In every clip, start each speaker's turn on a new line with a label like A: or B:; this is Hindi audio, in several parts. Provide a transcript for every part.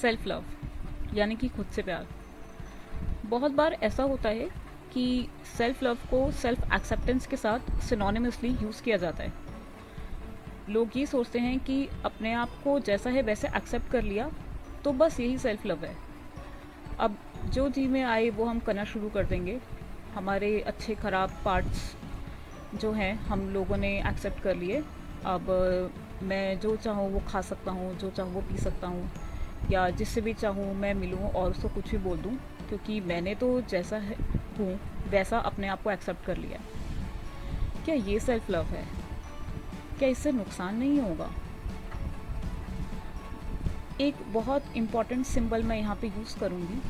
A: सेल्फ लव यानी कि खुद से प्यार। बहुत बार ऐसा होता है कि सेल्फ लव को सेल्फ एक्सेप्टेंस के साथ सिनोनिमसली यूज़ किया जाता है। लोग ये सोचते हैं कि अपने आप को जैसा है वैसे एक्सेप्ट कर लिया तो बस यही सेल्फ लव है। अब जो जी में आए वो हम करना शुरू कर देंगे। हमारे अच्छे ख़राब पार्ट्स जो हैं हम लोगों ने एक्सेप्ट कर लिए। अब मैं जो चाहूँ वो खा सकता हूँ, जो चाहूँ वो पी सकता हूँ, या जिससे भी चाहूँ मैं मिलूँ और उसको कुछ भी बोल दूँ, क्योंकि मैंने तो जैसा है हूँ वैसा अपने आप को एक्सेप्ट कर लिया। क्या ये सेल्फ लव है? क्या इससे नुकसान नहीं होगा? एक बहुत इम्पॉर्टेंट सिंबल मैं यहाँ पे यूज़ करूँगी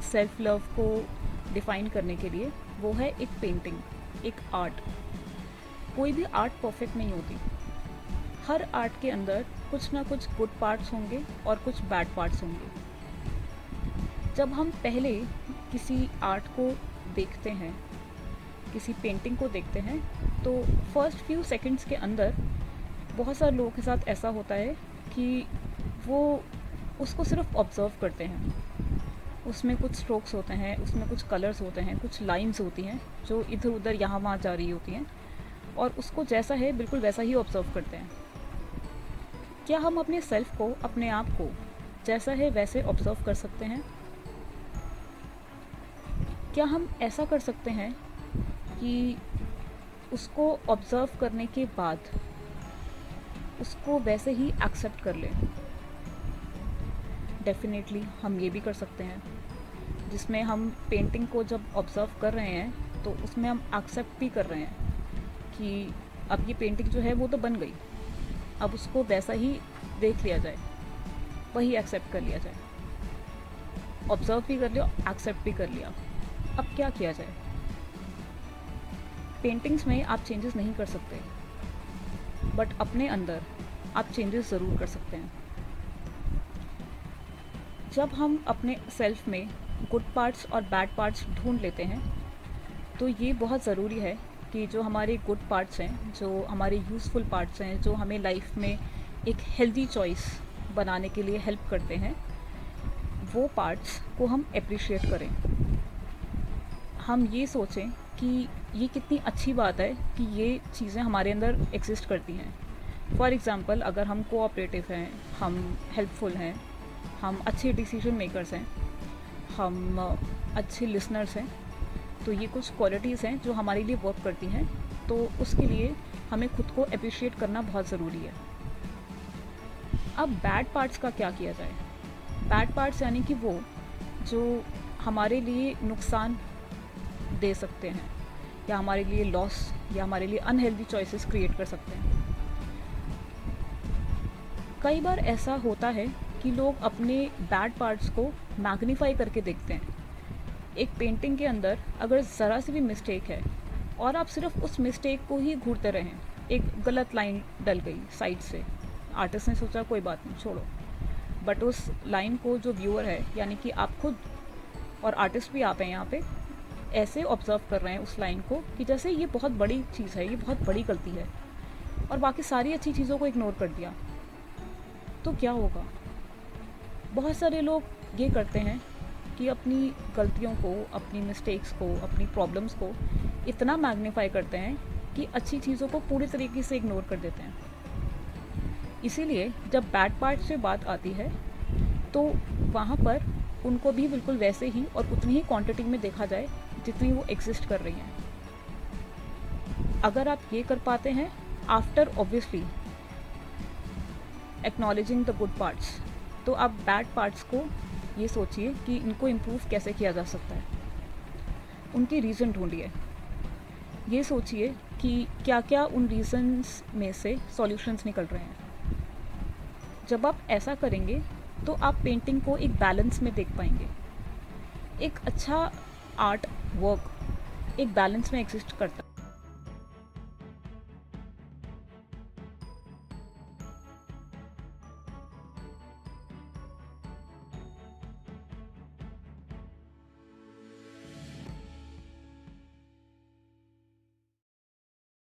A: सेल्फ लव को डिफ़ाइन करने के लिए, वो है एक पेंटिंग, एक आर्ट। कोई भी आर्ट परफेक्ट नहीं होती। हर आर्ट के अंदर कुछ ना कुछ गुड पार्ट्स होंगे और कुछ बैड पार्ट्स होंगे। जब हम पहले किसी आर्ट को देखते हैं, किसी पेंटिंग को देखते हैं, तो फर्स्ट फ्यू सेकंड्स के अंदर बहुत सारे लोगों के साथ ऐसा होता है कि वो उसको सिर्फ ऑब्ज़र्व करते हैं। उसमें कुछ स्ट्रोक्स होते हैं, उसमें कुछ कलर्स होते हैं, कुछ लाइंस होती हैं जो इधर उधर यहाँ वहाँ जा रही होती हैं, और उसको जैसा है बिल्कुल वैसा ही ऑब्ज़र्व करते हैं। क्या हम अपने सेल्फ को, अपने आप को जैसा है वैसे ऑब्ज़र्व कर सकते हैं? क्या हम ऐसा कर सकते हैं कि उसको ऑब्ज़र्व करने के बाद उसको वैसे ही एक्सेप्ट कर लें? डेफिनेटली हम ये भी कर सकते हैं, जिसमें हम पेंटिंग को जब ऑब्ज़र्व कर रहे हैं तो उसमें हम एक्सेप्ट भी कर रहे हैं कि अब ये पेंटिंग जो है वो तो बन गई, अब उसको वैसा ही देख लिया जाए, वही एक्सेप्ट कर लिया जाए। ऑब्ज़र्व भी कर लिया, एक्सेप्ट भी कर लिया, अब क्या किया जाए? पेंटिंग्स में आप चेंजेस नहीं कर सकते, बट अपने अंदर आप चेंजेस ज़रूर कर सकते हैं। जब हम अपने सेल्फ में गुड पार्ट्स और बैड पार्ट्स ढूंढ लेते हैं, तो ये बहुत ज़रूरी है कि जो हमारे गुड पार्ट्स हैं, जो हमारे यूज़फुल पार्ट्स हैं, जो हमें लाइफ में एक हेल्दी चॉइस बनाने के लिए हेल्प करते हैं, वो पार्ट्स को हम अप्रिशिएट करें। हम ये सोचें कि ये कितनी अच्छी बात है कि ये चीज़ें हमारे अंदर एग्जिस्ट करती हैं। फॉर एग्ज़ाम्पल, अगर हम कोऑपरेटिव हैं, हम हेल्पफुल हैं, हम अच्छे डिसीजन मेकर्स हैं, हम अच्छे लिसनर्स हैं, तो ये कुछ क्वालिटीज़ हैं जो हमारे लिए वर्क करती हैं। तो उसके लिए हमें खुद को अप्रिशिएट करना बहुत ज़रूरी है। अब बैड पार्ट्स का क्या किया जाए? बैड पार्ट्स यानी कि वो जो हमारे लिए नुकसान दे सकते हैं, या हमारे लिए लॉस, या हमारे लिए अनहेल्दी चॉइसेस क्रिएट कर सकते हैं। कई बार ऐसा होता है कि लोग अपने बैड पार्ट्स को मैग्नीफाई करके देखते हैं। एक पेंटिंग के अंदर अगर ज़रा सी भी मिस्टेक है और आप सिर्फ उस मिस्टेक को ही घूरते रहें, एक गलत लाइन डल गई साइड से, आर्टिस्ट ने सोचा कोई बात नहीं छोड़ो, बट उस लाइन को जो व्यूअर है, यानी कि आप खुद और आर्टिस्ट भी आप हैं यहाँ पे, ऐसे ऑब्ज़र्व कर रहे हैं उस लाइन को कि जैसे ये बहुत बड़ी चीज़ है, ये बहुत बड़ी गलती है, और बाकी सारी अच्छी चीज़ों को इग्नोर कर दिया, तो क्या होगा? बहुत सारे लोग ये करते हैं कि अपनी गलतियों को, अपनी मिस्टेक्स को, अपनी प्रॉब्लम्स को इतना मैग्नीफाई करते हैं कि अच्छी चीज़ों को पूरी तरीके से इग्नोर कर देते हैं। इसीलिए जब बैड पार्ट से बात आती है तो वहाँ पर उनको भी बिल्कुल वैसे ही और उतनी ही क्वांटिटी में देखा जाए जितनी वो एग्जिस्ट कर रही हैं। अगर आप ये कर पाते हैं, after obviously acknowledging the good parts, तो आप बैड पार्ट्स को ये सोचिए कि इनको इम्प्रूव कैसे किया जा सकता है। उनकी रीज़न ढूंढिए। ये सोचिए कि क्या क्या उन रीज़न्स में से सॉल्यूशंस निकल रहे हैं। जब आप ऐसा करेंगे तो आप पेंटिंग को एक बैलेंस में देख पाएंगे। एक अच्छा आर्ट वर्क एक बैलेंस में एग्जिस्ट करता है।